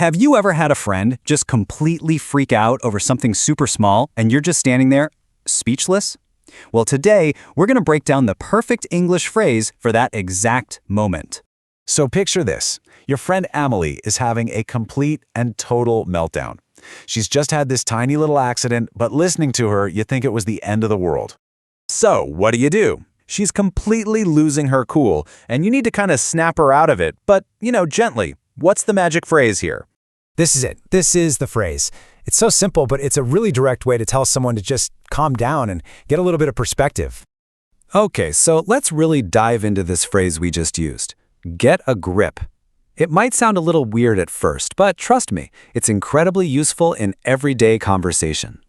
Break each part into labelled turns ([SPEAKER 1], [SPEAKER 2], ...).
[SPEAKER 1] Have you ever had a friend just completely freak out over something super small and you're just standing there, speechless? Well, today, we're going to break down the perfect English phrase for that exact moment.
[SPEAKER 2] So picture this. Your friend Emily is having a complete and total meltdown. She's just had this tiny little accident, but listening to her, you think it was the end of the world. So, what do? She's completely losing her cool, and you need to kind of snap her out of it, but, gently. What's the magic phrase here?
[SPEAKER 3] This is it. This is the phrase. It's so simple, but it's a really direct way to tell someone to just calm down and get a little bit of perspective.
[SPEAKER 1] Okay, so let's really dive into this phrase we just used. Get a grip. It might sound a little weird at first, but trust me, it's incredibly useful in everyday conversation.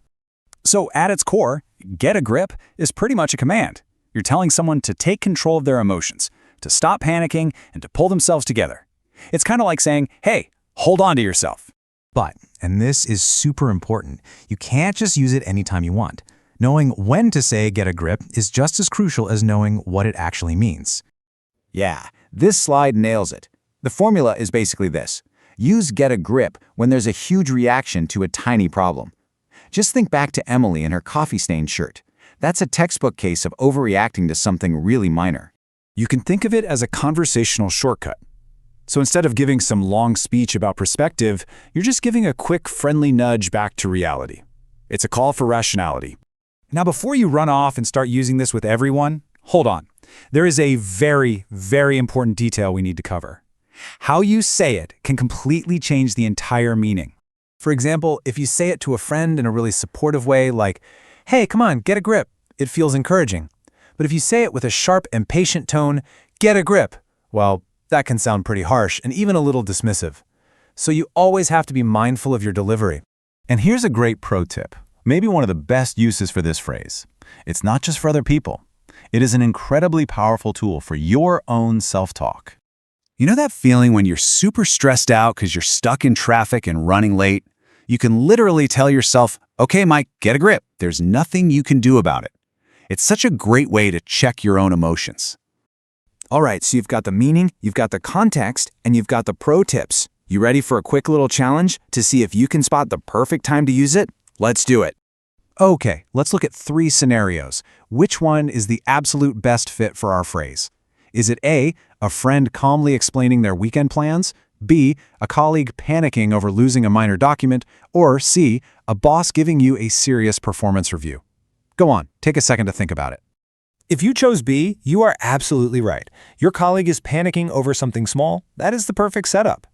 [SPEAKER 1] So at its core, get a grip is pretty much a command. You're telling someone to take control of their emotions, to stop panicking, and to pull themselves together. It's kind of like saying, hey, hold on to yourself.
[SPEAKER 4] But, and this is super important, you can't just use it anytime you want. Knowing when to say get a grip is just as crucial as knowing what it actually means.
[SPEAKER 2] Yeah, this slide nails it. The formula is basically this. Use get a grip when there's a huge reaction to a tiny problem. Just think back to Emily and her coffee-stained shirt. That's a textbook case of overreacting to something really minor.
[SPEAKER 1] You can think of it as a conversational shortcut. So instead of giving some long speech about perspective, you're just giving a quick, friendly nudge back to reality. It's a call for rationality. Now, before you run off and start using this with everyone, hold on. There is a very, very important detail we need to cover. How you say it can completely change the entire meaning. For example, if you say it to a friend in a really supportive way, like, hey, come on, get a grip, it feels encouraging. But if you say it with a sharp, impatient tone, get a grip, well, that can sound pretty harsh and even a little dismissive. So you always have to be mindful of your delivery.
[SPEAKER 4] And here's a great pro tip, maybe one of the best uses for this phrase. It's not just for other people. It is an incredibly powerful tool for your own self-talk.
[SPEAKER 1] You know that feeling when you're super stressed out because you're stuck in traffic and running late? You can literally tell yourself, okay, Mike, get a grip. There's nothing you can do about it. It's such a great way to check your own emotions. All right, so you've got the meaning, you've got the context, and you've got the pro tips. You ready for a quick little challenge to see if you can spot the perfect time to use it? Let's do it. Okay, let's look at 3 scenarios. Which one is the absolute best fit for our phrase? Is it A, a friend calmly explaining their weekend plans? B, a colleague panicking over losing a minor document? Or C, a boss giving you a serious performance review? Go on, take a second to think about it.
[SPEAKER 3] If you chose B, you are absolutely right. Your colleague is panicking over something small. That is the perfect setup.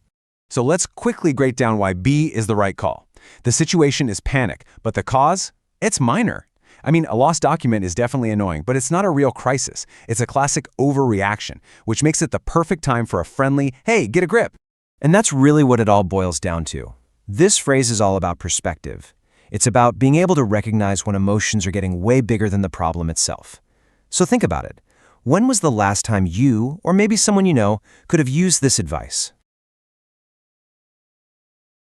[SPEAKER 1] So let's quickly break down why B is the right call. The situation is panic, but the cause? It's minor. I mean, a lost document is definitely annoying, but it's not a real crisis. It's a classic overreaction, which makes it the perfect time for a friendly, hey, get a grip.
[SPEAKER 5] And that's really what it all boils down to. This phrase is all about perspective. It's about being able to recognize when emotions are getting way bigger than the problem itself. So think about it. When was the last time you, or maybe someone you know, could have used this advice?